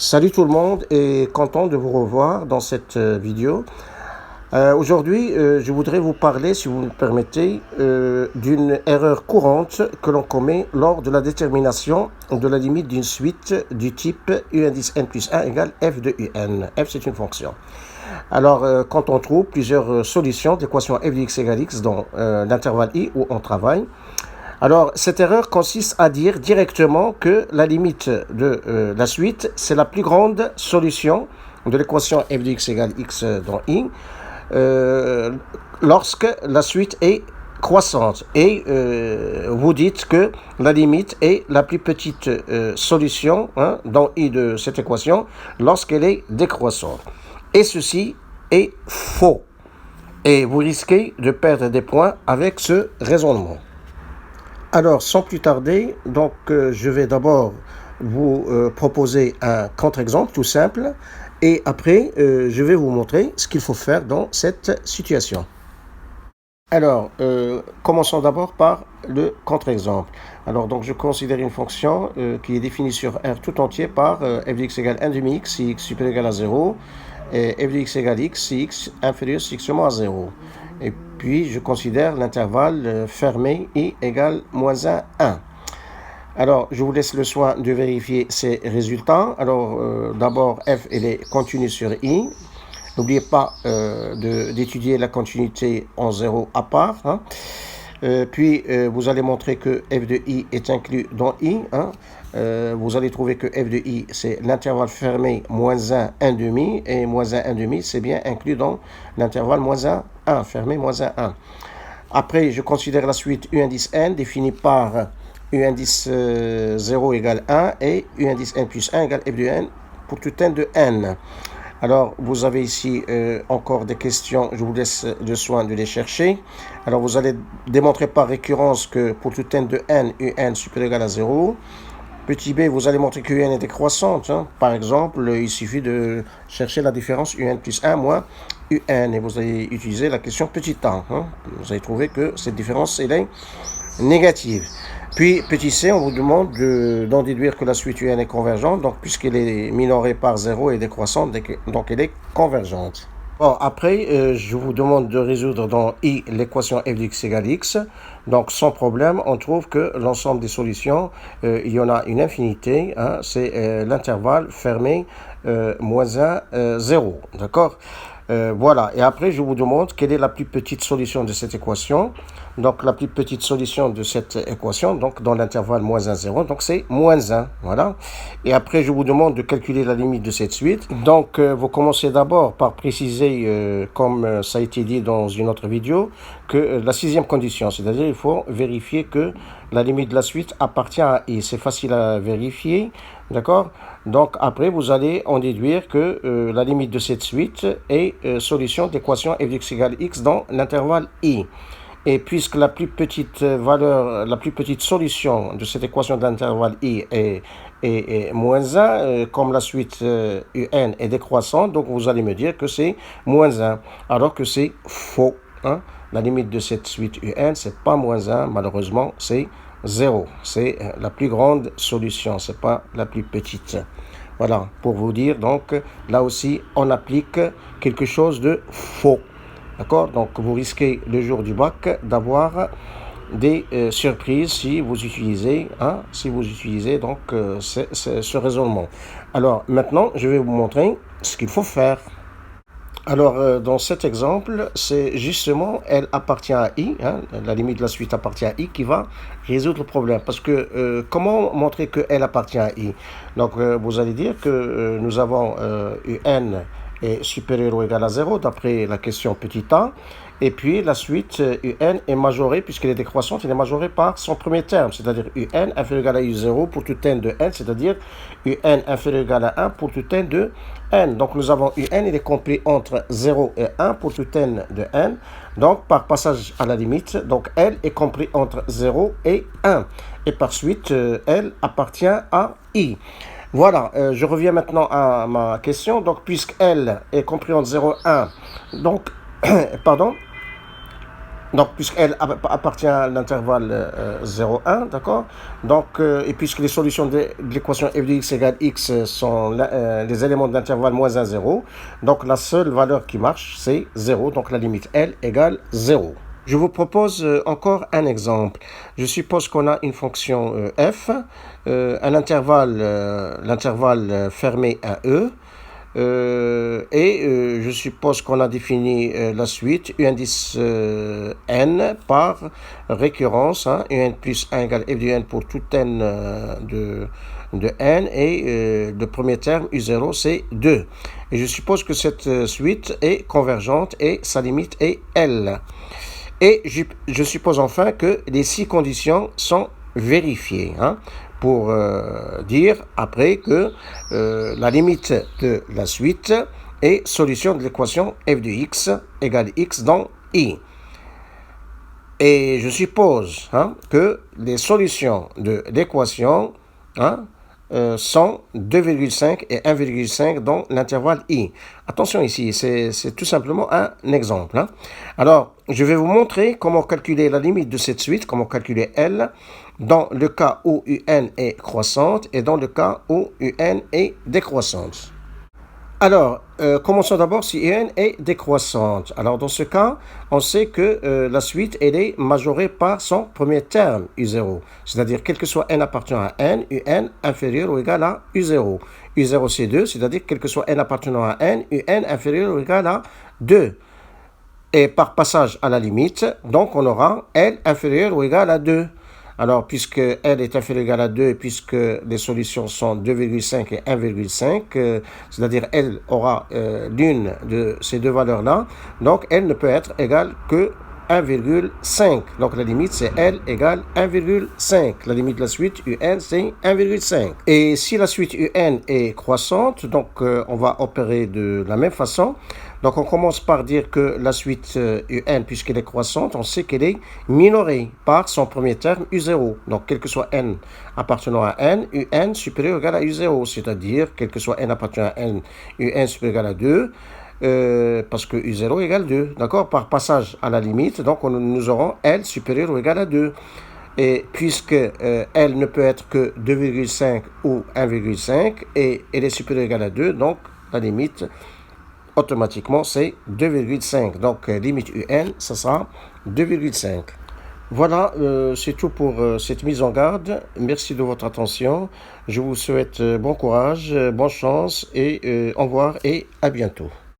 Salut tout le monde et content de vous revoir dans cette vidéo. Aujourd'hui, je voudrais vous parler, si vous me permettez, d'une erreur courante que l'on commet lors de la détermination de la limite d'une suite du type u indice n plus 1 égale f de un. F, c'est une fonction. Alors, quand on trouve plusieurs solutions d'équation f de x égale x dans l'intervalle i où on travaille, alors, cette erreur consiste à dire directement que la limite de la suite, c'est la plus grande solution de l'équation f de x égale x dans i, lorsque la suite est croissante. Et vous dites que la limite est la plus petite solution dans i de cette équation lorsqu'elle est décroissante. Et ceci est faux. Et vous risquez de perdre des points avec ce raisonnement. Alors, sans plus tarder, donc, je vais d'abord vous proposer un contre-exemple tout simple et après, je vais vous montrer ce qu'il faut faire dans cette situation. Alors, commençons d'abord par le contre-exemple. Alors, donc, je considère une fonction qui est définie sur R tout entier par f de x égale 1 demi x si x supérieur ou égal à 0 et f de x égale x si x inférieur strictement à 0. Et puis, je considère l'intervalle fermé i égale moins 1, 1. Alors, je vous laisse le soin de vérifier ces résultats. Alors, d'abord, f, elle est continue sur i. N'oubliez pas d'étudier la continuité en 0 à part. Puis, vous allez montrer que f de i est inclus dans i. Vous allez trouver que f de i, c'est l'intervalle fermé moins 1, 1 demi. Et moins 1, 1 demi, c'est bien inclus dans l'intervalle moins 1, 1, fermé moins 1, 1. Après, je considère la suite u indice n définie par u indice 0 égale 1 et u indice n plus 1 égale f de n pour tout n de n. Alors, vous avez ici encore des questions, je vous laisse le soin de les chercher. Alors, vous allez démontrer par récurrence que pour tout n de n, un supérieur ou égal à 0. Petit b, vous allez montrer que un est décroissante. Par exemple, il suffit de chercher la différence un plus 1 moins un. Et vous allez utiliser la question petit a. Vous allez trouver que cette différence, elle est négative. Puis, petit c, on vous demande d'en déduire que la suite un est convergente. Donc, puisqu'elle est minorée par 0 et décroissante, donc elle est convergente. Bon, après, je vous demande de résoudre dans i l'équation f de x égale x. Donc, sans problème, on trouve que l'ensemble des solutions, il y en a une infinité. C'est l'intervalle fermé moins 1, 0. D'accord ? Voilà, et après je vous demande quelle est la plus petite solution de cette équation. Donc la plus petite solution de cette équation, donc dans l'intervalle moins 1, 0, donc c'est moins 1, voilà. Et après je vous demande de calculer la limite de cette suite. Donc vous commencez d'abord par préciser, comme ça a été dit dans une autre vidéo, que la sixième condition, c'est-à-dire il faut vérifier que la limite de la suite appartient à i. C'est facile à vérifier, d'accord? Donc après vous allez en déduire que la limite de cette suite est solution d'équation f de x égale x dans l'intervalle i. Et puisque la plus petite valeur, la plus petite solution de cette équation d'intervalle i est moins 1, comme la suite un est décroissante, donc vous allez me dire que c'est moins 1, alors que c'est faux. La limite de cette suite un, c'est pas moins 1, malheureusement, c'est 0. C'est la plus grande solution, c'est pas la plus petite. Voilà, pour vous dire, donc, là aussi, on applique quelque chose de faux. D'accord? Donc, vous risquez le jour du bac d'avoir des surprises si vous utilisez, donc, ce raisonnement. Alors, maintenant, je vais vous montrer ce qu'il faut faire. Alors, dans cet exemple, c'est justement, elle appartient à i, la limite de la suite appartient à i qui va résoudre le problème. Parce que, comment montrer qu'elle appartient à i? Donc, vous allez dire que nous avons un est supérieur ou égal à 0, d'après la question petit a. Et puis, la suite un est majorée, puisqu'elle est décroissante, elle est majorée par son premier terme, c'est-à-dire un inférieur ou égal à u0 pour tout n de n, c'est-à-dire un inférieur ou égal à 1 pour tout n de n. Donc, nous avons un, il est compris entre 0 et 1 pour tout n de n. Donc, par passage à la limite, donc L est compris entre 0 et 1. Et par suite, L appartient à I. Voilà, je reviens maintenant à ma question. Donc, puisque L est compris entre 0 et 1, donc, pardon, Donc, puisqu'elle appartient à l'intervalle 0, 1, d'accord? Donc, et puisque les solutions de l'équation f de x égale x sont les éléments de l'intervalle moins 1, 0, donc la seule valeur qui marche, c'est 0. Donc, la limite L égale 0. Je vous propose encore un exemple. Je suppose qu'on a une fonction f, un intervalle, l'intervalle fermé à E, je suppose qu'on a défini la suite u indice n par récurrence, hein, un plus 1 égale f de n pour tout n de n, et le premier terme u0 c'est 2. Et je suppose que cette suite est convergente et sa limite est L. Et je suppose enfin que les 6 conditions sont vérifiées, hein, pour dire après que la limite de la suite est solution de l'équation f de x égale x dans i. Et je suppose, hein, que les solutions de l'équation, hein, sont 2,5 et 1,5 dans l'intervalle i. Attention ici, c'est tout simplement un exemple, hein. Alors, je vais vous montrer comment calculer la limite de cette suite, comment calculer L, dans le cas où un est croissante et dans le cas où un est décroissante. Alors, commençons d'abord si un est décroissante. Alors, dans ce cas, on sait que la suite, elle est majorée par son premier terme, u0. C'est-à-dire, quel que soit n appartenant à n, un inférieur ou égal à u0. u0, c'est 2, c'est-à-dire, quel que soit n appartenant à n, un inférieur ou égal à 2. Et par passage à la limite, donc, on aura L inférieur ou égal à 2. Alors, puisque L est inférieur ou égal à 2, et puisque les solutions sont 2,5 et 1,5, c'est-à-dire L aura l'une de ces deux valeurs-là, donc L ne peut être égale que 1,5. Donc la limite c'est L égale 1,5. La limite de la suite UN c'est 1,5. Et si la suite UN est croissante, donc on va opérer de la même façon. Donc on commence par dire que la suite UN, puisqu'elle est croissante, on sait qu'elle est minorée par son premier terme U0. Donc quel que soit n appartenant à n, UN supérieur ou égal à U0, c'est-à-dire quel que soit n appartenant à n, UN supérieur ou égal à 2, parce que U0 égale 2, d'accord? Par passage à la limite, donc nous aurons L supérieur ou égal à 2. Et puisque L ne peut être que 2,5 ou 1,5, et elle est supérieure ou égale à 2, donc la limite, automatiquement, c'est 2,5. Donc, limite UN, ça sera 2,5. Voilà, c'est tout pour cette mise en garde. Merci de votre attention. Je vous souhaite bon courage, bonne chance et au revoir et à bientôt.